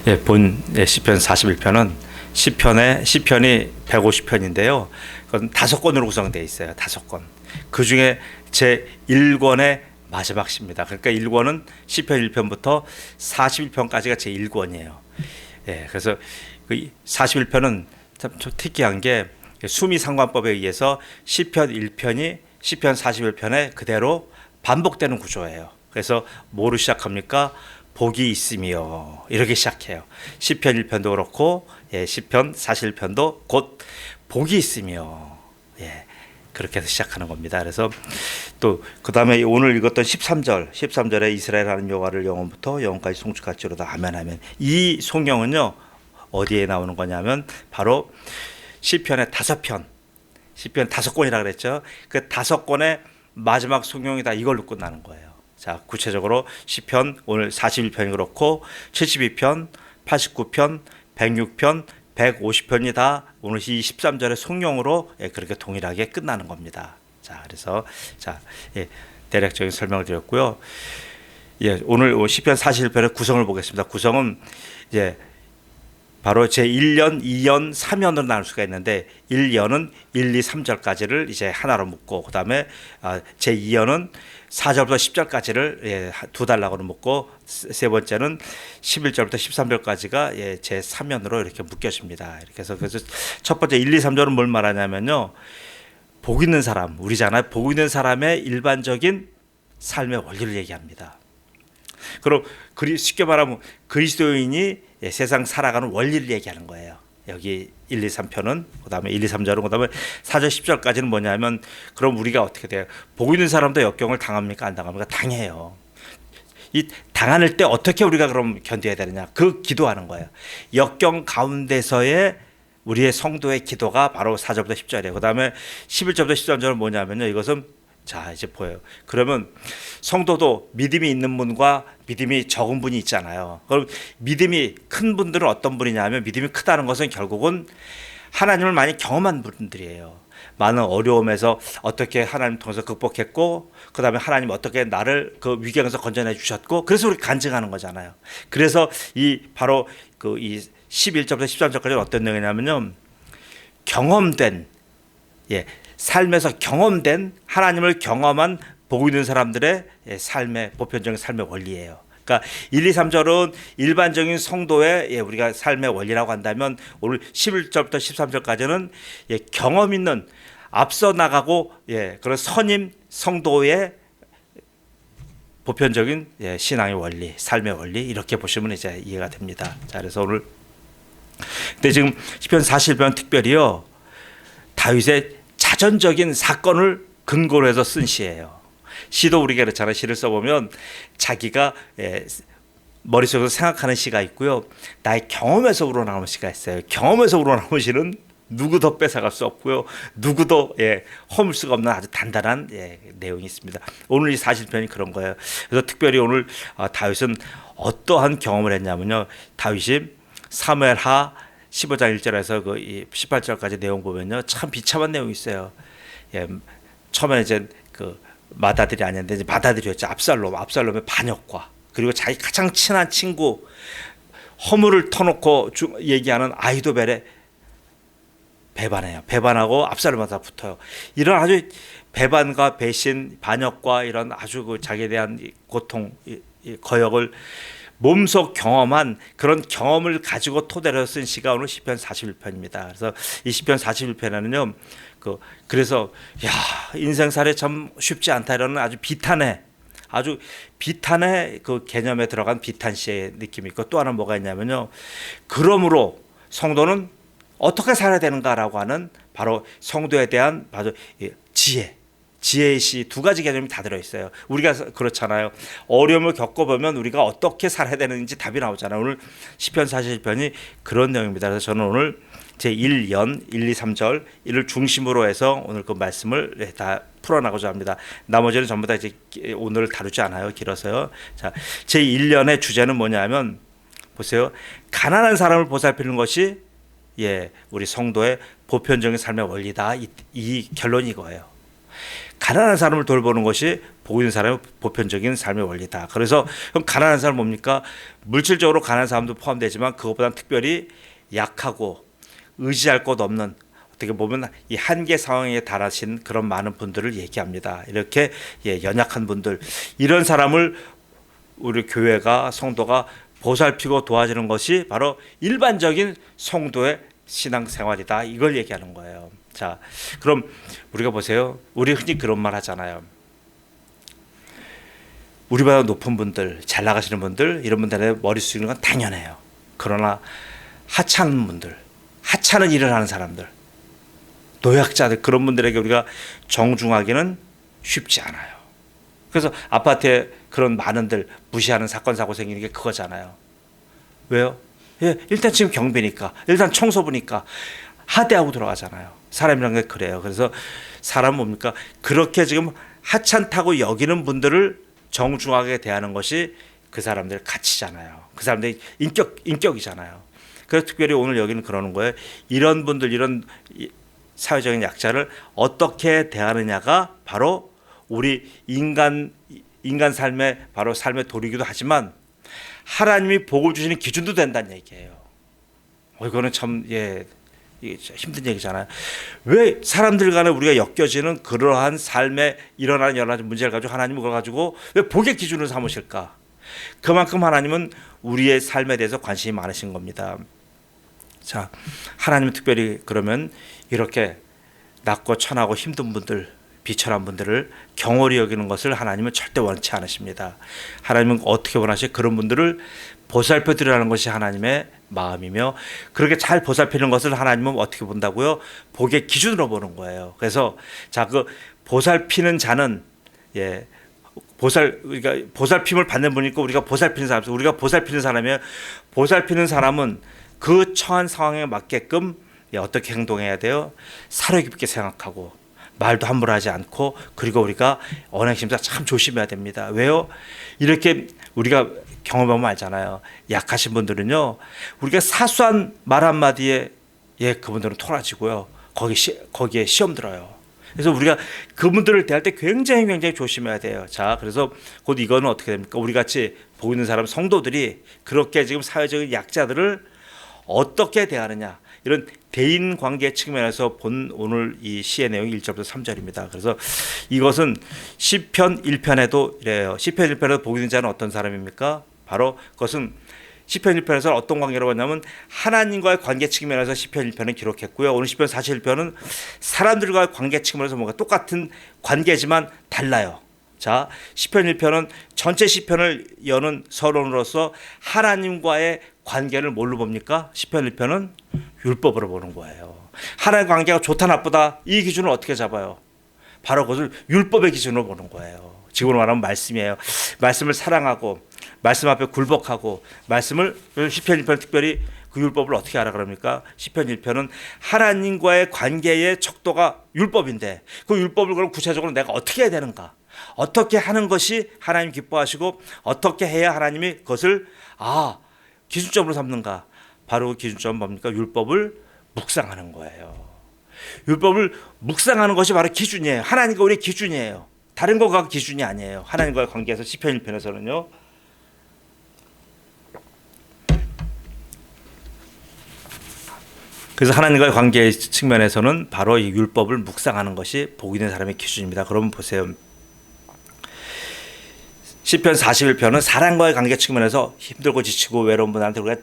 시편 41편은 시편이 150편인데요. 그건 5권으로 구성되어 있어요. 5권. 그 중에 제 1권의 마지막 시입니다. 그러니까 1권은 시편 1편부터 41편까지가 제 1권이에요. 그래서 그 41편은 참 특이한 게 수미상관법에 의해서 시편 1편이 시편 41편에 그대로 반복되는 구조예요. 그래서 뭐로 시작합니까? 복이 있으며 이렇게 시작해요. 시편 1편도 그렇고 시편 41편도 곧 복이 있으며 그렇게 해서 시작하는 겁니다. 그래서 또 그다음에 오늘 읽었던 13절에 이스라엘 하나님 여호와를 영원부터 영원까지 송축할지로다 아멘 하면, 이 송영은요 어디에 나오는 거냐면 바로 시편의 5편, 시편 5권이라 그랬죠. 그 5권의 마지막 송영이다, 이걸로 끝나는 거예요. 자, 구체적으로 시편 오늘 41편이 그렇고 72편, 89편, 106편, 150편이 다 오늘 이 13절의 송영으로 그렇게 동일하게 끝나는 겁니다. 자, 그래서 대략적인 설명을 드렸고요. 오늘 시편 41편의 구성을 보겠습니다. 구성은 바로 제 1년, 2년, 3년으로 나눌 수가 있는데 1년은 1, 2, 3절까지를 이제 하나로 묶고, 그다음에 제 2년은 4절부터 10절까지를 두 단락으로 묶고, 세 번째는 11절부터 13절까지가 제 3년으로 이렇게 묶여집니다. 이렇게 해서 그래서 첫 번째 1, 2, 3절은 뭘 말하냐면요. 복 있는 사람, 우리잖아요. 복 있는 사람의 일반적인 삶의 원리를 얘기합니다. 그럼 쉽게 말하면 그리스도인이 세상 살아가는 원리를 얘기하는 거예요. 여기 1, 2, 3편은, 그 다음에 1, 2, 3절은, 그 다음에 4절, 10절까지는 뭐냐면, 그럼 우리가 어떻게 돼요? 복 있는 사람도 역경을 당합니까? 안 당합니까? 당해요. 이 당할 때 어떻게 우리가 그럼 견뎌야 되느냐? 그 기도하는 거예요. 역경 가운데서의 우리의 성도의 기도가 바로 4절부터 10절이에요. 그 다음에 11절부터 13절은 뭐냐면요. 이것은 자, 이제 보여요. 그러면 성도도 믿음이 있는 분과 믿음이 적은 분이 있잖아요. 그럼 믿음이 큰 분들은 어떤 분이냐면, 믿음이 크다는 것은 결국은 하나님을 많이 경험한 분들이에요. 많은 어려움에서 어떻게 하나님 통해서 극복했고, 그 다음에 하나님 어떻게 나를 그 위경에서 건져내 주셨고, 그래서 우리 간증하는 거잖아요. 그래서 바로 이 11절부터 13절까지는 어떤 내용이냐면요. 경험된, 삶에서 경험된 하나님을 경험한 복 있는 사람들의 삶의 보편적인 삶의 원리예요. 그러니까 1, 2, 3절은 일반적인 성도의 우리가 삶의 원리라고 한다면, 오늘 11절부터 13절까지는 경험 있는 앞서 나가고 그런 선임 성도의 보편적인 신앙의 원리, 삶의 원리, 이렇게 보시면 이제 이해가 됩니다. 자, 그래서 오늘 근데 지금 시편 41편 특별히요, 다윗의 자전적인 사건을 근거로 해서 쓴 시예요. 시도 우리가 그렇잖아요. 시를 써보면 자기가 머릿속에서 생각하는 시가 있고요, 나의 경험에서 우러나오는 시가 있어요. 경험에서 우러나오는 시는 누구도 뺏어갈 수 없고요, 누구도 허물 수가 없는 아주 단단한 내용이 있습니다. 오늘 이 41편이 그런 거예요. 그래서 특별히 오늘 다윗은 어떠한 경험을 했냐면요, 다윗이 사무엘하 15장 1절에서 그 18절까지 내용 보면요, 참 비참한 내용이 있어요. 처음에 이제 그 맏아들이 아닌데 이제 맏아들이었죠. 압살롬의 반역과, 그리고 자기 가장 친한 친구 허물을 터놓고 얘기하는 아히도벨의 배반해요. 배반하고 압살롬한테 붙어요. 이런 아주 배반과 배신, 반역과 이런 아주 그 자기에 대한 고통, 거역을 몸소 경험한 그런 경험을 가지고 토대로 쓴 시가 오늘 시편 41편입니다. 그래서 이 시편 41편에는요, 그래서 인생살이 참 쉽지 않다, 이런 아주 비탄의 그 개념에 들어간 비탄시의 느낌이 있고, 또 하나 뭐가 있냐면요, 그러므로 성도는 어떻게 살아야 되는가라고 하는 바로 성도에 대한 바로 지혜의 시, 두 가지 개념이 다 들어있어요. 우리가 그렇잖아요. 어려움을 겪어보면 우리가 어떻게 살아야 되는지 답이 나오잖아요. 오늘 시편 41편이 그런 내용입니다. 그래서 저는 오늘 제 1년 1, 2, 3절 이를 중심으로 해서 오늘 그 말씀을 다 풀어나가고자 합니다. 나머지는 전부 다 이제 오늘 다루지 않아요. 길어서요. 자, 제 1년의 주제는 뭐냐면, 보세요. 가난한 사람을 보살피는 것이 우리 성도의 보편적인 삶의 원리다. 이 결론이 이거예요. 가난한 사람을 돌보는 것이 복 있는 사람의 보편적인 삶의 원리다. 그래서 그럼 가난한 사람 뭡니까? 물질적으로 가난한 사람도 포함되지만 그것보다는 특별히 약하고 의지할 곳 없는, 어떻게 보면 이 한계 상황에 달하신 그런 많은 분들을 얘기합니다. 이렇게 연약한 분들, 이런 사람을 우리 교회가, 성도가 보살피고 도와주는 것이 바로 일반적인 성도의 신앙생활이다. 이걸 얘기하는 거예요. 자, 그럼 우리가 보세요. 우리 흔히 그런 말 하잖아요. 우리보다 높은 분들, 잘 나가시는 분들, 이런 분들의 머리 숙이는 건 당연해요. 그러나 하찮은 분들, 하찮은 일을 하는 사람들, 노약자들, 그런 분들에게 우리가 정중하기는 쉽지 않아요. 그래서 아파트에 그런 많은들 무시하는 사건 사고 생기는 게 그거잖아요. 왜요? 일단 지금 경비니까, 일단 청소부니까 하대하고 들어가잖아요. 사람이란 게 그래요. 그래서 사람 뭡니까? 그렇게 지금 하찮다고 여기는 분들을 정중하게 대하는 것이 그 사람들의 가치잖아요. 그 사람들의 인격이잖아요. 그래서 특별히 오늘 여기는 그러는 거예요. 이런 분들, 이런 사회적인 약자를 어떻게 대하느냐가 바로 우리 인간 삶의 바로 삶의 도리이기도 하지만 하나님이 복을 주시는 기준도 된다는 얘기예요. 이거는 참 힘든 얘기잖아요. 왜 사람들 간에 우리가 엮여지는 그러한 삶에 일어나는 여러 가지 문제를 가지고 하나님은 그걸 가지고 왜 복의 기준으로 삼으실까? 그만큼 하나님은 우리의 삶에 대해서 관심이 많으신 겁니다. 자, 하나님은 특별히 그러면 이렇게 낮고 천하고 힘든 분들, 비천한 분들을 경홀히 여기는 것을 하나님은 절대 원치 않으십니다. 하나님은 어떻게 원하시? 그런 분들을 보살펴 드리라는 것이 하나님의 마음이며, 그렇게 잘 보살피는 것을 하나님은 어떻게 본다고요? 복의 기준으로 보는 거예요. 그래서 자, 그 보살피는 자는 우리가 보살핌을 받는 분이 있고, 우리가 보살피는 사람, 우리가 보살피는 사람이에요. 보살피는 사람은 그 처한 상황에 맞게끔 어떻게 행동해야 돼요? 사려 깊게 생각하고 말도 함부로 하지 않고, 그리고 우리가 언행심사 참 조심해야 됩니다. 왜요? 이렇게 우리가 경험하면 알잖아요. 약하신 분들은요, 우리가 사소한 말 한마디에 그분들은 토라지고요. 거기에 시험 들어요. 그래서 우리가 그분들을 대할 때 굉장히 조심해야 돼요. 자, 그래서 곧 이거는 어떻게 됩니까? 우리 같이 보고 있는 사람, 성도들이 그렇게 지금 사회적인 약자들을 어떻게 대하느냐, 이런 대인 관계 측면에서 본 오늘 이 시의 내용이 1절부터 3절입니다. 그래서 이것은 시편 1편에도 이래요. 시편 1편에도 복이 있는 자는 어떤 사람입니까? 바로 그것은 시편 1편에서 어떤 관계로 봤냐면 하나님과의 관계 측면에서 시편 1편은 기록했고요. 오늘 시편 41편은 사람들과의 관계 측면에서 뭔가 똑같은 관계지만 달라요. 자, 시편 1편은 전체 시편을 여는 서론으로서 하나님과의 관계를 뭘로 봅니까? 시편 1편은 율법으로 보는 거예요. 하나님의 관계가 좋다 나쁘다, 이 기준을 어떻게 잡아요? 바로 그것을 율법의 기준으로 보는 거예요. 지금으로 말하면 말씀이에요. 말씀을 사랑하고 말씀 앞에 굴복하고, 말씀을, 시편 1편 특별히 그 율법을 어떻게 하라 그럽니까? 시편 1편은 하나님과의 관계의 척도가 율법인데, 그 율법을 그럼 구체적으로 내가 어떻게 해야 되는가? 어떻게 하는 것이 하나님 기뻐하시고, 어떻게 해야 하나님이 그것을 기준점으로 삼는가? 바로 그 기준점은 뭡니까? 율법을 묵상하는 거예요. 율법을 묵상하는 것이 바로 기준이에요. 하나님과 우리의 기준이에요. 다른 거가 기준이 아니에요. 하나님과의 관계에서 시편 1편에서는요. 그래서 하나님과의 관계 측면에서는 바로 이 율법을 묵상하는 것이 복 있는 사람의 기준입니다. 그러면 보세요. 시편 41편은 사람과의 관계 측면에서 힘들고 지치고 외로운 분한테 우리가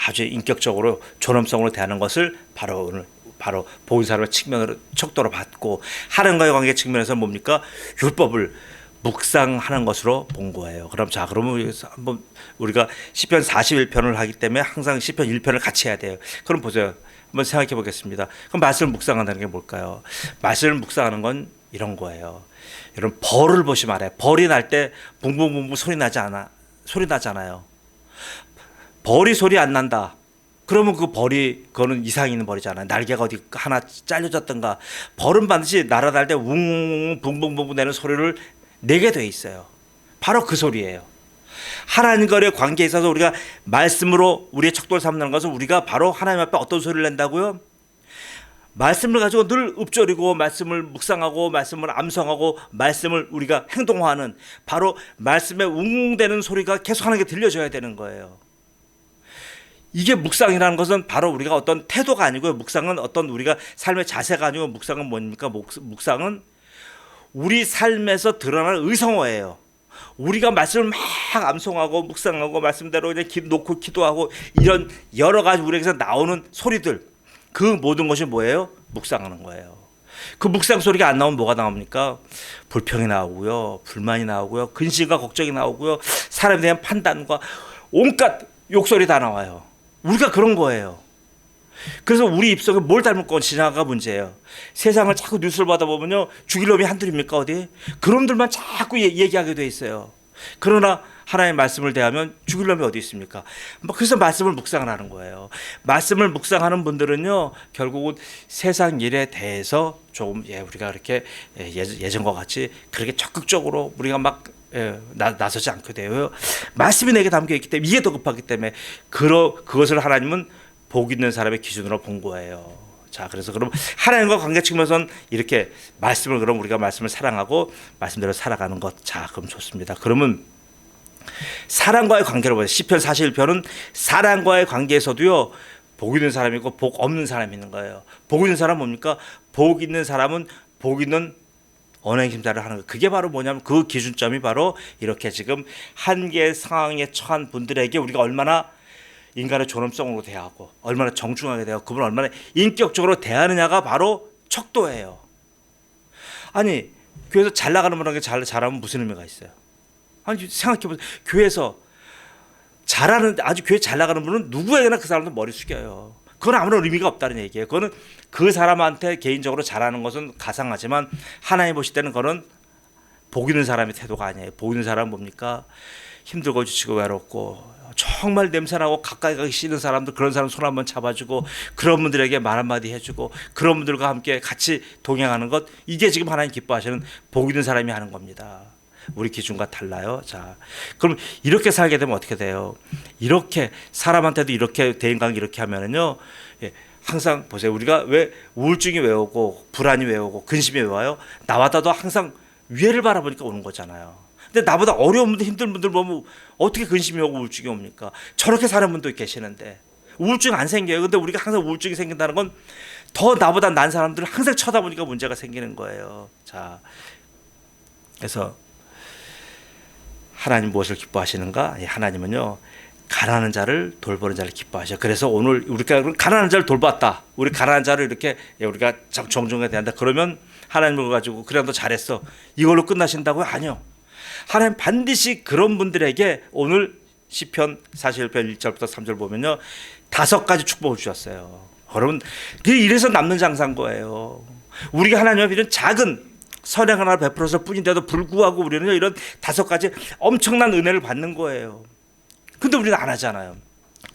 아주 인격적으로 존엄성으로 대하는 것을 바로 복 있는 사람의 측면으로 척도로 받고, 하나님과의 관계 측면에서 뭡니까? 율법을 묵상하는 것으로 본 거예요. 그러면 한번 우리가 시편 41편을 하기 때문에 항상 시편 1편을 같이 해야 돼요. 그럼 보세요. 한번 생각해 보겠습니다. 그럼 말씀을 묵상한다는 게 뭘까요? 말씀을 묵상하는 건 이런 거예요. 여러분, 벌을 보시면 알아요. 벌이 날 때 붕붕붕붕 소리 나잖아요. 벌이 소리 안 난다. 그러면 그거는 이상 있는 벌이잖아요. 날개가 어디 하나 잘려졌던가. 벌은 반드시 날아달 때 웅웅 붕붕붕붕 내는 소리를 내게 돼 있어요. 바로 그 소리예요. 하나님과의 관계에 있어서 우리가 말씀으로 우리의 척도를 삼는 것은, 우리가 바로 하나님 앞에 어떤 소리를 낸다고요? 말씀을 가지고 늘 읊조리고 말씀을 묵상하고 말씀을 암송하고 말씀을 우리가 행동화하는 바로 말씀에 웅웅대는 소리가 계속하는 게 들려줘야 되는 거예요. 이게 묵상이라는 것은 바로 우리가 어떤 태도가 아니고요. 묵상은 어떤 우리가 삶의 자세가 아니고 묵상은 뭡니까? 묵상은 우리 삶에서 드러나는 의성어예요. 우리가 말씀을 막 암송하고 묵상하고 말씀대로 그냥 놓고 기도하고 이런 여러 가지 우리에게서 나오는 소리들, 그 모든 것이 뭐예요? 묵상하는 거예요. 그 묵상 소리가 안 나오면 뭐가 나옵니까? 불평이 나오고요, 불만이 나오고요, 근심과 걱정이 나오고요, 사람에 대한 판단과 온갖 욕설이 다 나와요. 우리가 그런 거예요. 그래서 우리 입속에 뭘 닮을 것이냐가 문제예요. 세상을 자꾸 뉴스를 받아보면요, 죽일 놈이 한둘입니까 어디? 그놈들만 자꾸 얘기하게 돼 있어요. 그러나 하나님의 말씀을 대하면 죽일 놈이 어디 있습니까? 그래서 말씀을 묵상을 하는 거예요. 말씀을 묵상하는 분들은요, 결국은 세상 일에 대해서 조금 우리가 그렇게 예전과 같이 그렇게 적극적으로 우리가 막 나서지 않게 돼요. 말씀이 내게 담겨 있기 때문에, 이게 더 급하기 때문에 그것을 하나님은 복 있는 사람의 기준으로 본 거예요. 자, 그래서 그럼 하나님과 관계 측면에서는 이렇게 말씀을, 그럼 우리가 말씀을 사랑하고 말씀대로 살아가는 것. 자, 그럼 좋습니다. 그러면 사랑과의 관계로 보세요. 시편 41편은 사랑과의 관계에서도요, 복 있는 사람이 있고 복 없는 사람이 있는 거예요. 복 있는 사람은 뭡니까? 복 있는 사람은 복 있는 언행 심사를 하는 거예요. 그게 바로 뭐냐면, 그 기준점이 바로 이렇게 지금 한계의 상황에 처한 분들에게 우리가 얼마나 인간의 존엄성으로 대하고 얼마나 정중하게 대하고 그분을 얼마나 인격적으로 대하느냐가 바로 척도예요. 아니, 교회에서 잘 나가는 분에게 잘하면 무슨 의미가 있어요? 아니, 생각해보세요. 교회에서 아주 교회 잘 나가는 분은 누구에게나 그 사람도 머리 숙여요. 그건 아무런 의미가 없다는 얘기예요. 그거는 그 사람한테 개인적으로 잘하는 것은 가상하지만 하나님 보실 때는 그거는 복 있는 사람의 태도가 아니에요. 복 있는 사람은 뭡니까? 힘들고 지치고 외롭고 정말 냄새나고 가까이 가기 싫은 사람들, 그런 사람 손 한번 잡아주고 그런 분들에게 말 한마디 해주고 그런 분들과 함께 같이 동행하는 것, 이게 지금 하나님 기뻐하시는 복 있는 사람이 하는 겁니다. 우리 기준과 달라요. 자, 그럼 이렇게 살게 되면 어떻게 돼요? 이렇게 사람한테도 이렇게 대인관계 이렇게 하면은요, 항상 보세요. 우리가 왜 우울증이 왜 오고 불안이 왜 오고 근심이 왜 와요? 나보다도 항상 위에를 바라보니까 오는 거잖아요. 근데 나보다 어려운 분들, 힘든 분들 보면 어떻게 근심이 오고 우울증이 옵니까? 저렇게 사는 분도 계시는데 우울증 안 생겨요. 근데 우리가 항상 우울증이 생긴다는 건 더 나보다 난 사람들을 항상 쳐다보니까 문제가 생기는 거예요. 자, 그래서 하나님 무엇을 기뻐하시는가? 하나님은요, 가난한 자를 돌보는 자를 기뻐하셔. 그래서 오늘 우리가 가난한 자를 돌봤다. 우리 가난한 자를 이렇게 우리가 정중하게 대한다. 그러면 하나님을 가지고 그래 너 잘했어, 이걸로 끝나신다고요? 아니요. 하나님 반드시 그런 분들에게 오늘 시편 41편 1절부터 3절 보면요, 5가지 축복을 주셨어요. 여러분, 이래서 남는 장사인 거예요. 우리가 하나님 앞에 이런 작은 선행 하나를 베풀어서 뿐인데도 불구하고 우리는 이런 5가지 엄청난 은혜를 받는 거예요. 근데 우리는 안 하잖아요.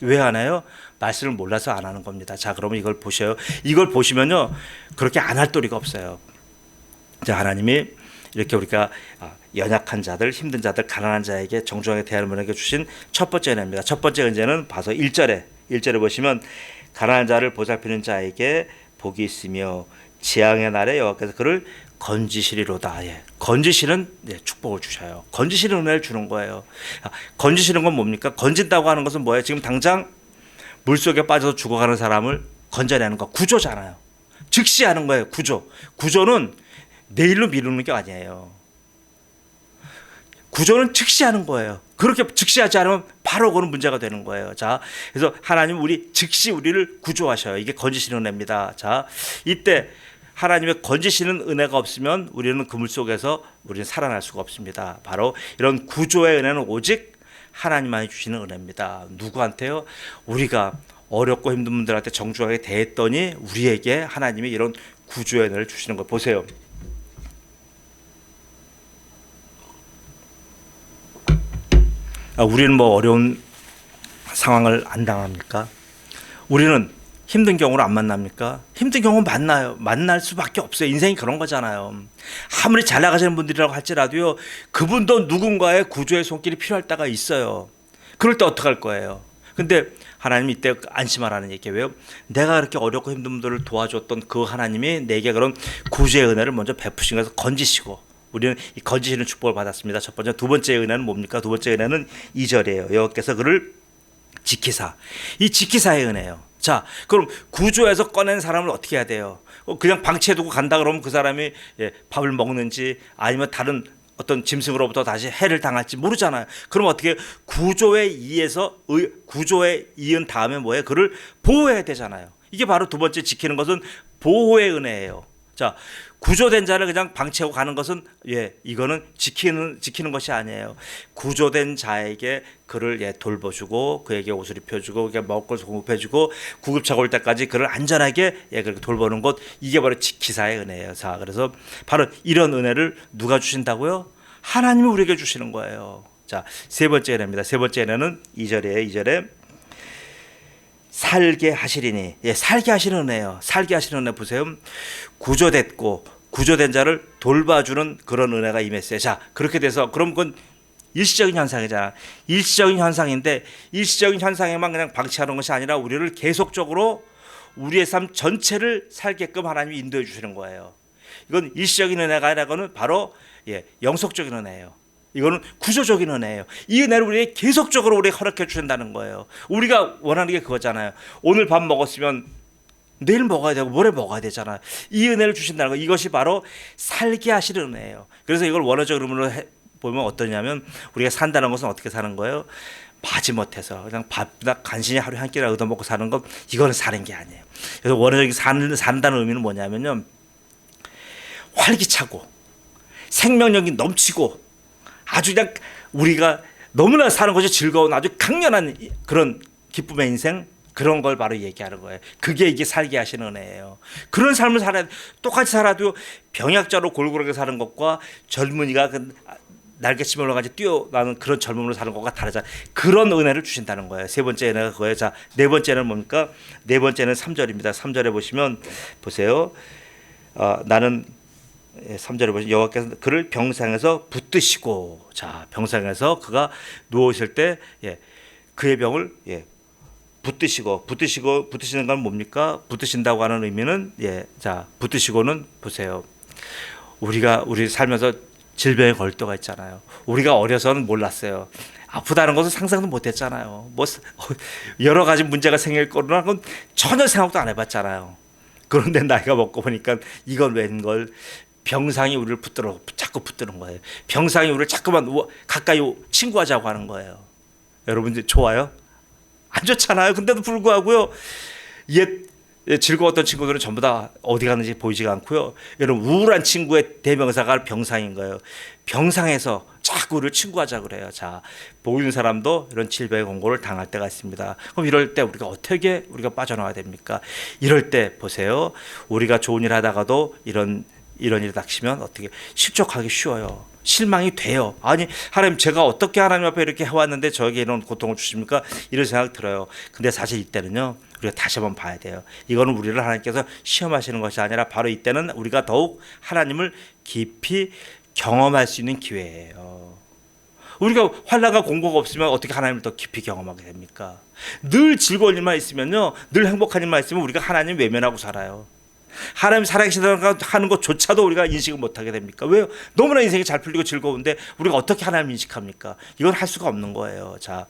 왜 안 해요? 말씀을 몰라서 안 하는 겁니다. 자, 그러면 이걸 보셔요. 이걸 보시면요, 그렇게 안 할 도리가 없어요. 자, 하나님이 이렇게 우리가 연약한 자들, 힘든 자들, 가난한 자에게 정중하게 대하는 분에게 주신 첫 번째 은혜입니다. 첫 번째 은혜는 봐서 1절에 보시면, 가난한 자를 보살피는 자에게 복이 있으며 재앙의 날에 여호와께서 그를 건지시리로다. 건지시는 축복을 주셔요. 건지시는 은혜를 주는 거예요. 건지시는 건 뭡니까? 건진다고 하는 것은 뭐예요? 지금 당장 물속에 빠져서 죽어가는 사람을 건져내는 거, 구조잖아요. 즉시 하는 거예요. 구조는 내일로 미루는 게 아니에요. 구조는 즉시 하는 거예요. 그렇게 즉시 하지 않으면 바로 그는 문제가 되는 거예요. 자, 그래서 하나님 즉시 우리를 구조하셔요. 이게 건지시는 은혜입니다. 자, 이때 하나님의 건지시는 은혜가 없으면 우리는 그물 속에서 우리는 살아날 수가 없습니다. 바로 이런 구조의 은혜는 오직 하나님만이 주시는 은혜입니다. 누구한테요? 우리가 어렵고 힘든 분들한테 정중하게 대했더니 우리에게 하나님이 이런 구조의 은혜를 주시는 걸 보세요. 우리는 뭐 어려운 상황을 안 당합니까? 우리는 힘든 경우를 안 만납니까? 힘든 경우 만날 수밖에 없어요. 인생이 그런 거잖아요. 아무리 잘 나가시는 분들이라고 할지라도요, 그분도 누군가의 구조의 손길이 필요할 때가 있어요. 그럴 때 어떡할 거예요? 근데 하나님이 이때 안심하라는 얘기예요. 왜요? 내가 그렇게 어렵고 힘든 분들을 도와줬던 그 하나님이 내게 그런 구주의 은혜를 먼저 베푸신 것을 건지시고, 우리는 이 건지시는 축복을 받았습니다. 첫 번째. 두 번째 은혜는 뭡니까? 두 번째 은혜는 2절이에요. 여호와께서 그를 지키사. 이 지키사의 은혜예요. 자, 그럼 구조에서 꺼낸 사람을 어떻게 해야 돼요? 그냥 방치해두고 간다 그러면 그 사람이 밥을 먹는지 아니면 다른 어떤 짐승으로부터 다시 해를 당할지 모르잖아요. 그럼 어떻게 구조에 의해서 구조에 이은 다음에 뭐예요? 그를 보호해야 되잖아요. 이게 바로 두 번째 지키는 것은 보호의 은혜예요. 자, 구조된 자를 그냥 방치하고 가는 것은 이거는 지키는 것이 아니에요. 구조된 자에게 그를 돌봐주고 그에게 옷을 입혀주고 그에게 먹을 것을 공급해주고 구급차가 올 때까지 그를 안전하게 그렇게 돌보는 것, 이게 바로 지키사의 은혜예요. 자, 그래서 바로 이런 은혜를 누가 주신다고요? 하나님이 우리에게 주시는 거예요. 자, 세 번째 은혜입니다. 세 번째 은혜는 2절이에요. 2절에 살게 하시리니. 살게 하시는 은혜예요. 살게 하시는 은혜 보세요. 구조됐고 구조된 자를 돌봐주는 그런 은혜가 임했어요. 자, 그렇게 돼서 그럼 그건 일시적인 현상이잖아. 일시적인 현상인데 일시적인 현상에만 그냥 방치하는 것이 아니라 우리를 계속적으로 우리의 삶 전체를 살게끔 하나님이 인도해 주시는 거예요. 이건 일시적인 은혜가 아니라 그거는 바로 영속적인 은혜예요. 이거는 구조적인 은혜예요. 이 은혜를 우리에게 계속적으로 우리에게 허락해 주신다는 거예요. 우리가 원하는 게 그거잖아요. 오늘 밥 먹었으면 내일 먹어야 되고 모레 먹어야 되잖아요. 이 은혜를 주신다는 거, 이것이 바로 살게 하시는 은혜예요. 그래서 이걸 원어적 의미로 보면 어떠냐면 우리가 산다는 것은 어떻게 사는 거예요? 마지못해서 그냥 밥이나 간신히 하루에 한 끼나 얻어먹고 사는 것, 이거는 사는 게 아니에요. 그래서 원어적인 산다는 의미는 뭐냐면요, 활기차고 생명력이 넘치고 아주 그냥 우리가 너무나 사는 것이 즐거운 아주 강렬한 그런 기쁨의 인생, 그런 걸 바로 얘기하는 거예요. 그게 이게 살게 하시는 은혜예요. 그런 삶을 살아야 돼. 똑같이 살아도 병약자로 골골하게 사는 것과 젊은이가 날개치며 올라가지 뛰어나는 그런 젊음으로 사는 것과 다르잖아요. 그런 은혜를 주신다는 거예요. 세 번째 은혜가 그거예요. 자, 네 번째는 뭡니까? 네 번째는 3절입니다. 3절에 보시면 보세요. 나는 3절에 보시면 여호와께서 그를 병상에서 붙드시고. 자, 병상에서 그가 누워 있을 때 그의 병을 붙드시는 건 뭡니까? 붙드신다고 하는 의미는 자, 붙드시고는 보세요. 우리 살면서 질병에 걸릴 때가 있잖아요. 우리가 어려서는 몰랐어요. 아프다는 것은 상상도 못했잖아요. 뭐 여러 가지 문제가 생길 거라는 건 전혀 생각도 안 해봤잖아요. 그런데 나이가 먹고 보니까 이건 웬걸, 병상이 우리를 자꾸 붙드는 거예요. 병상이 우리를 자꾸만 가까이 친구하자고 하는 거예요. 여러분들 좋아요? 안 좋잖아요. 근데도 불구하고요, 즐거웠던 친구들은 전부 다 어디 가는지 보이지가 않고요. 여러분, 우울한 친구의 대명사가 병상인 거예요. 병상에서 자꾸 우리를 친구하자 그래요. 자, 보이는 사람도 이런 질병의 공고를 당할 때가 있습니다. 그럼 이럴 때 어떻게 우리가 빠져나와야 됩니까? 이럴 때 보세요. 우리가 좋은 일 하다가도 이런 일이 닥치면 어떻게 실족하기 쉬워요. 실망이 돼요. 아니, 하나님, 제가 어떻게 하나님 앞에 이렇게 해왔는데 저에게 이런 고통을 주십니까? 이런 생각 들어요. 근데 사실 이때는요, 우리가 다시 한번 봐야 돼요. 이거는 우리를 하나님께서 시험하시는 것이 아니라 바로 이때는 우리가 더욱 하나님을 깊이 경험할 수 있는 기회예요. 우리가 환난과 공고가 없으면 어떻게 하나님을 더 깊이 경험하게 됩니까? 늘 즐거운 일만 있으면요, 늘 행복한 일만 있으면 우리가 하나님 외면하고 살아요. 하나님 살아계시다는 하는 것조차도 우리가 인식을 못하게 됩니까? 왜요? 너무나 인생이 잘 풀리고 즐거운데 우리가 어떻게 하나님 인식합니까? 이건 할 수가 없는 거예요. 자,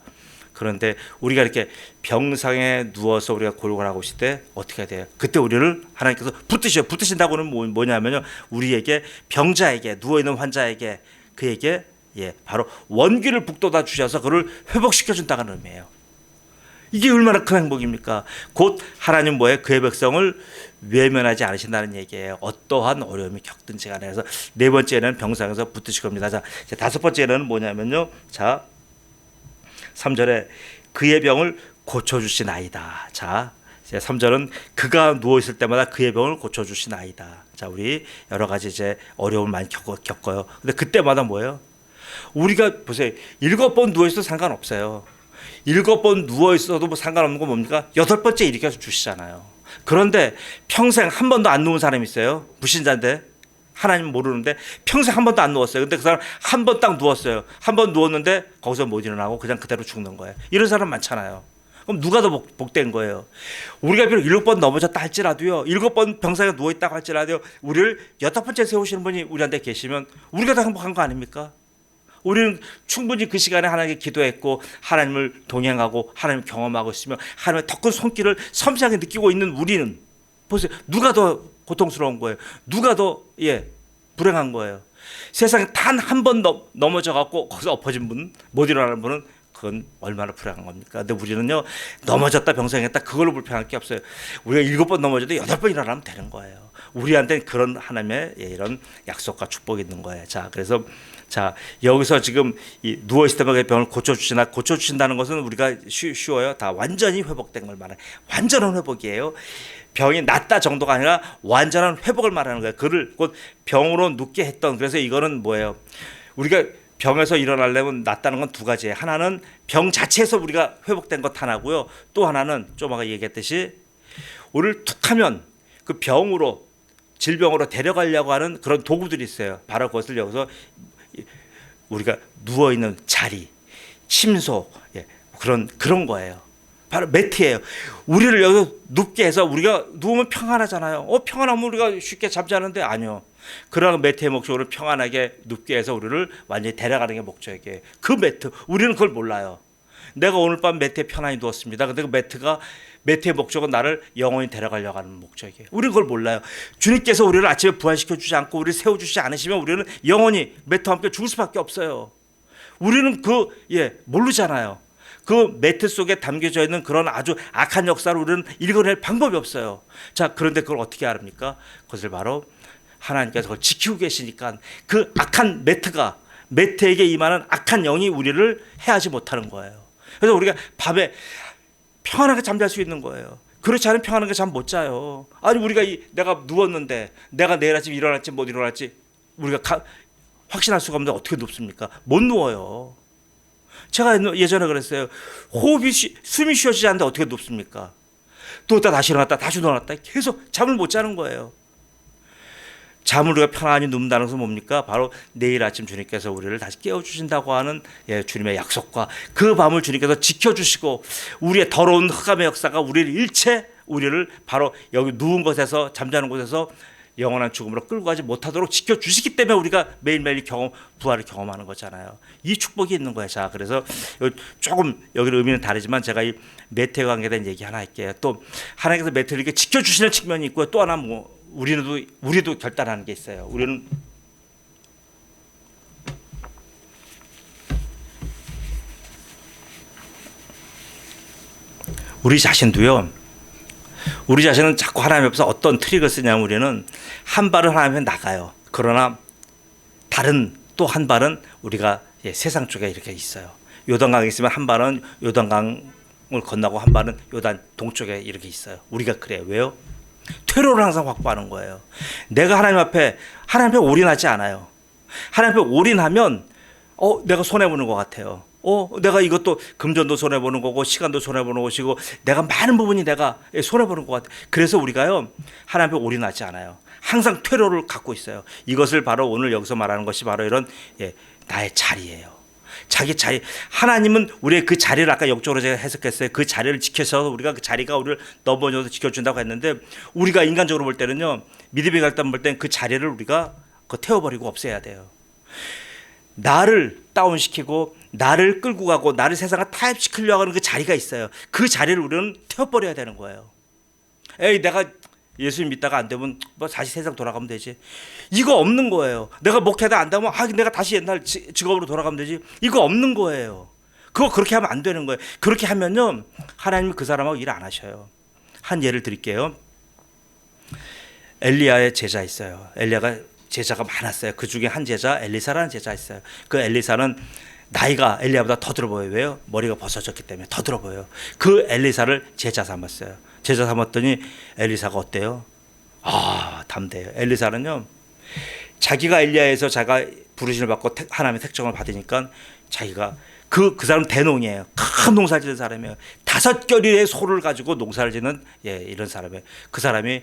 그런데 우리가 이렇게 병상에 누워서 우리가 골골하고 있을 때 어떻게 해야 돼요? 그때 우리를 하나님께서 붙드신다고는 뭐냐면요, 우리에게, 병자에게, 누워있는 환자에게, 그에게 바로 원기를 북돋아 주셔서 그를 회복시켜 준다는 의미예요. 이게 얼마나 큰 행복입니까? 곧 하나님 그의 백성을 외면하지 않으신다는 얘기예요. 어떠한 어려움이 겪든지 간에. 해서 네 번째는 병상에서 붙드실 겁니다. 자, 다섯 번째는 뭐냐면요, 자, 3절에 그의 병을 고쳐주시나이다. 자, 3절은 그가 누워있을 때마다 그의 병을 고쳐주시나이다. 자, 우리 여러 가지 어려움을 많이 겪어요. 근데 그때마다 뭐예요? 우리가 보세요. 7번 누워있어도 상관없어요. 7번 누워있어도 상관없는 건 뭡니까? 8번째 일으켜서 주시잖아요. 그런데 평생 한 번도 안 누운 사람이 있어요. 불신자인데, 하나님 모르는데 평생 한 번도 안 누웠어요. 근데 그 사람 한 번 딱 누웠어요. 한 번 누웠는데 거기서 못 일어나고 그냥 그대로 죽는 거예요. 이런 사람 많잖아요. 그럼 누가 더 복된 거예요? 우리가 비록 7번 넘어졌다 할지라도요, 7번 병상에 누워있다고 할지라도 우리를 8번째 세우시는 분이 우리한테 계시면 우리가 더 행복한 거 아닙니까? 우리는 충분히 그 시간에 하나님께 기도했고 하나님을 동행하고 하나님을 경험하고 있으며 하나님의 더 큰 손길을 섬세하게 느끼고 있는 우리는 보세요. 누가 더 고통스러운 거예요? 누가 더 불행한 거예요? 세상에 단 한 번 넘어져 갖고 거기서 엎어진 분, 못 일어나는 분은 그건 얼마나 불행한 겁니까? 근데 우리는요, 넘어졌다 병상했다 그걸로 불평할 게 없어요. 우리가 7번 넘어져도 8번 일어나면 되는 거예요. 우리한테는 그런 하나님의 이런 약속과 축복이 있는 거예요. 자, 그래서 여기서 지금 누워 있을 때마다 병을 고쳐주신다는 것은 우리가 쉬워요. 다 완전히 회복된 걸 말해요. 완전한 회복이에요. 병이 낫다 정도가 아니라 완전한 회복을 말하는 거예요. 그를 곧 병으로 눕게 했던. 그래서 이거는 뭐예요? 우리가 병에서 일어나려면 낫다는 건 두 가지예요. 하나는 병 자체에서 우리가 회복된 것 하나고요. 또 하나는 좀 아까 얘기했듯이 우리를 툭하면 그 병으로 질병으로 데려가려고 하는 그런 도구들이 있어요. 바로 그것을 여기서 우리가 누워 있는 자리, 침소, 그런 거예요. 바로 매트예요. 우리를 여기서 눕게 해서 우리가 누우면 평안하잖아요. 평안하면 우리가 쉽게 잠자는데 아니요. 그러나 매트의 목적으로 평안하게 눕게 해서 우리를 완전히 데려가는 게 목적이에요. 그 매트, 우리는 그걸 몰라요. 내가 오늘 밤 매트에 편안히 누웠습니다. 근데 그 매트의 목적은 나를 영원히 데려가려고 하는 목적이에요. 우리는 그걸 몰라요. 주님께서 우리를 아침에 부활시켜 주지 않고 우리를 세워주지 않으시면 우리는 영원히 매트와 함께 죽을 수밖에 없어요. 우리는 모르잖아요. 그 매트 속에 담겨져 있는 그런 아주 악한 역사를 우리는 읽어낼 방법이 없어요. 자, 그런데 그걸 어떻게 합니까? 그것을 바로 하나님께서 그걸 지키고 계시니까 그 악한 매트에게 임하는 악한 영이 우리를 해하지 못하는 거예요. 그래서 우리가 밤에 평안하게 잠잘 수 있는 거예요. 그렇지 않으면 평안하게 잠 못 자요. 아니 우리가 내가 누웠는데 내가 내일 아침 일어날지 못 일어날지 우리가 확신할 수가 없는데 어떻게 눕습니까? 못 누워요. 제가 예전에 그랬어요. 숨이 쉬어지지 않는데 어떻게 눕습니까? 또 다시 일어났다 다시 누워놨다 계속 잠을 못 자는 거예요. 잠을 우리가 편안히 눕는다는 것은 뭡니까? 바로 내일 아침 주님께서 우리를 다시 깨워주신다고 하는 주님의 약속과 그 밤을 주님께서 지켜주시고 우리의 더러운 흑암의 역사가 우리를 바로 여기 누운 곳에서 잠자는 곳에서 영원한 죽음으로 끌고 가지 못하도록 지켜주시기 때문에 우리가 매일매일 부활을 경험하는 거잖아요. 이 축복이 있는 거예요. 자, 그래서 조금 여기는 의미는 다르지만 제가 이 매트에 관계된 얘기 하나 할게요. 또 하나님께서 매트를 이렇게 지켜주시는 측면이 있고요. 또 하나 우리도 결단하는 게 있어요. 우리는 우리 자신도요. 우리 자신은 자꾸 하나님 앞에서 어떤 트릭을 쓰냐면 우리는 한 발은 하나님 앞에 나가요. 그러나 또 한 발은 우리가 세상 쪽에 이렇게 있어요. 요단강에 있으면 한 발은 요단강을 건너고 한 발은 요단 동쪽에 이렇게 있어요. 우리가 그래요. 왜요? 퇴로를 항상 확보하는 거예요. 내가 하나님 앞에 올인하지 않아요. 하나님 앞에 올인하면 내가 손해보는 것 같아요. 내가 이것도 금전도 손해보는 거고 시간도 손해보는 것이고 내가 많은 부분이 내가 손해보는 것 같아요. 그래서 우리가요 하나님 앞에 올인하지 않아요. 항상 퇴로를 갖고 있어요. 이것을 바로 오늘 여기서 말하는 것이 바로 이런 나의 자리예요. 자기 자리. 하나님은 우리의 그 자리를 아까 역적으로 제가 해석했어요. 그 자리를 지켜서 우리가 그 자리가 우리를 넘어져서 지켜준다고 했는데 우리가 인간적으로 볼 때는요 믿음의 갈등 볼 때는 그 자리를 우리가 태워버리고 없애야 돼요. 나를 다운시키고 나를 끌고 가고 나를 세상에 타협시키려고 하는 그 자리가 있어요. 그 자리를 우리는 태워버려야 되는 거예요. 내가 예수님 믿다가 안 되면 다시 세상 돌아가면 되지. 이거 없는 거예요. 내가 목회다 안 되면 내가 다시 옛날 직업으로 돌아가면 되지. 이거 없는 거예요. 그렇게 하면 안 되는 거예요. 그렇게 하면요 하나님이 그 사람하고 일 안 하셔요. 한 예를 드릴게요. 엘리야의 제자 있어요. 엘리야가 제자가 많았어요. 그 중에 한 제자 엘리사라는 제자 있어요. 그 엘리사는 나이가 엘리야보다 더 들어 보여요. 왜요? 머리가 벗어졌기 때문에 더 들어 보여요. 그 엘리사를 제자 삼았어요. 제자 삼았더니 엘리사가 어때요? 담대해요. 엘리사는요 자기가 엘리야에서 자기가 부르심을 받고 하나님의 택정을 받으니까 자기가 그 사람 대농이에요. 큰 농사를 짓는 사람이에요. 5겨리의 소를 가지고 농사를 짓는 이런 사람이에요. 그 사람이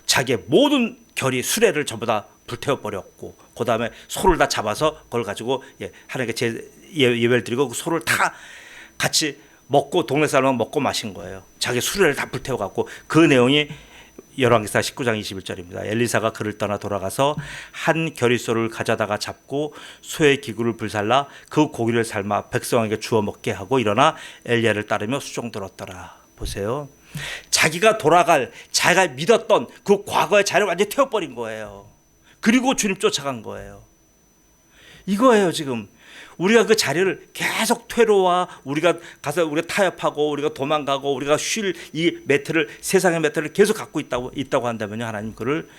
자기의 모든 수레를 전부 다 불태워버렸고 그 다음에 소를 다 잡아서 그걸 가지고 하나님께 예배를 드리고 그 소를 다 같이 먹고 동네 사람은 먹고 마신 거예요. 자기 수레를 다 불태워 갖고. 그 내용이 열왕기사 19장 21절입니다. 엘리사가 그를 떠나 돌아가서 한 겨릿소를 가져다가 잡고 소의 기구를 불살라 그 고기를 삶아 백성에게 주어 먹게 하고 일어나 엘리야를 따르며 수종 들었더라. 보세요. 자기가 돌아갈, 자기가 믿었던 그 과거의 자리를 완전히 태워버린 거예요. 그리고 주님 쫓아간 거예요. 이거예요. 지금 우리가 그 자리를 계속 퇴로와 우리가 가서 우리가 타협하고 우리가 도망가고 우리가 쉴 이 매트를, 세상의 매트를 계속 갖고 있다고 한다면요, 하나님 그를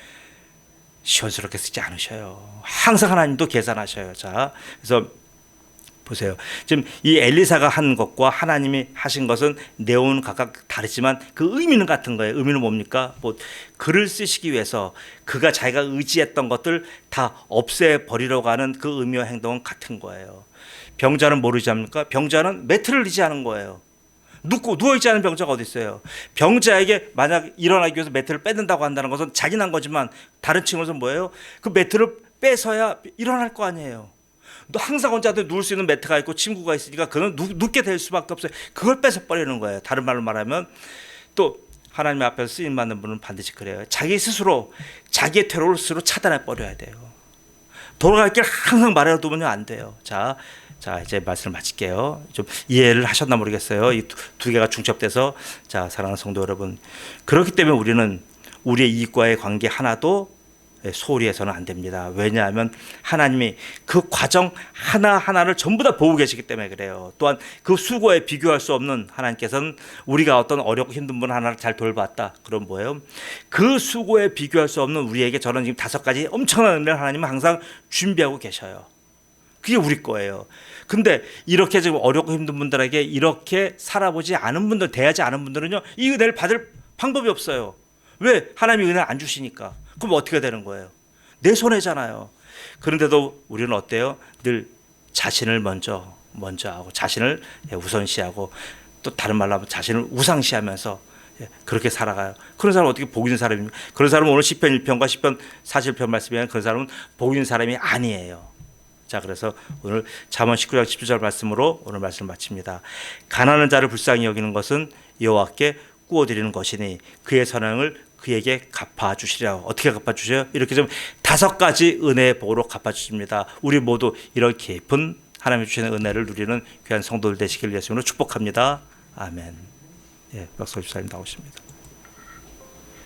시원스럽게 쓰지 않으셔요. 항상 하나님도 계산하셔요. 자, 그래서 보세요. 지금 이 엘리사가 한 것과 하나님이 하신 것은 내용은 각각 다르지만 그 의미는 같은 거예요. 의미는 뭡니까? 뭐 글을 쓰시기 위해서 그가 자기가 의지했던 것들 다 없애버리려고 하는 그 의미와 행동은 같은 거예요. 병자는 뭘 의지합니까? 병자는 매트를 의지하는 거예요. 누워있지 않은 병자가 어디 있어요? 병자에게 만약 일어나기 위해서 매트를 뺏는다고 한다는 것은 잔인한 거지만 다른 측면에서 뭐예요? 그 매트를 빼서야 일어날 거 아니에요. 항상 혼자도 누울 수 있는 매트가 있고 침구가 있으니까 그는 눕게 될 수밖에 없어요. 그걸 뺏어버리는 거예요. 다른 말로 말하면 또 하나님 앞에서 쓰임받는 분은 반드시 그래요. 자기 스스로 자기의 퇴로를 스스로 차단해 버려야 돼요. 돌아갈 길 항상 말해두면 안 돼요. 자 이제 말씀을 마칠게요. 좀 이해를 하셨나 모르겠어요. 이 두 개가 중첩돼서. 자, 사랑하는 성도 여러분, 그렇기 때문에 우리는 우리의 이익과의 관계 하나도 소홀히 해서는 안 됩니다. 왜냐하면 하나님이 그 과정 하나하나를 전부 다 보고 계시기 때문에 그래요. 또한 그 수고에 비교할 수 없는 하나님께서는 우리가 어떤 어렵고 힘든 분 하나를 잘 돌봤다. 그럼 뭐예요? 그 수고에 비교할 수 없는 우리에게 저는 지금 5가지 엄청난 은혜를 하나님은 항상 준비하고 계셔요. 그게 우리 거예요. 근데 이렇게 지금 어렵고 힘든 분들에게 이렇게 살아보지 않은 분들, 대하지 않은 분들은요, 이 은혜를 받을 방법이 없어요. 왜? 하나님이 은혜를 안 주시니까. 그럼 어떻게 되는 거예요? 내 손해잖아요. 그런데도 우리는 어때요? 늘 자신을 먼저 하고 자신을 우선시하고 또 다른 말로 하면 자신을 우상시하면서 그렇게 살아가요. 그런 사람은 어떻게 복 있는 사람입니까? 그런 사람은 오늘 시편 1편과 시편 41편 말씀에 그런 사람은 복 있는 사람이 아니에요. 자, 그래서 오늘 잠언 19장 10절 말씀으로 오늘 말씀을 마칩니다. 가난한 자를 불쌍히 여기는 것은 여호와께 꾸어드리는 것이니 그의 선행을 그에게 갚아주시리라. 어떻게 갚아주셔요? 이렇게 좀 5가지 은혜의 복으로 갚아주십니다. 우리 모두 이런 깊은 하나님이 주시는 은혜를 누리는 귀한 성도들 되시길 예수님으로 축복합니다. 아멘. 예, 박수 집사님 나오십니다.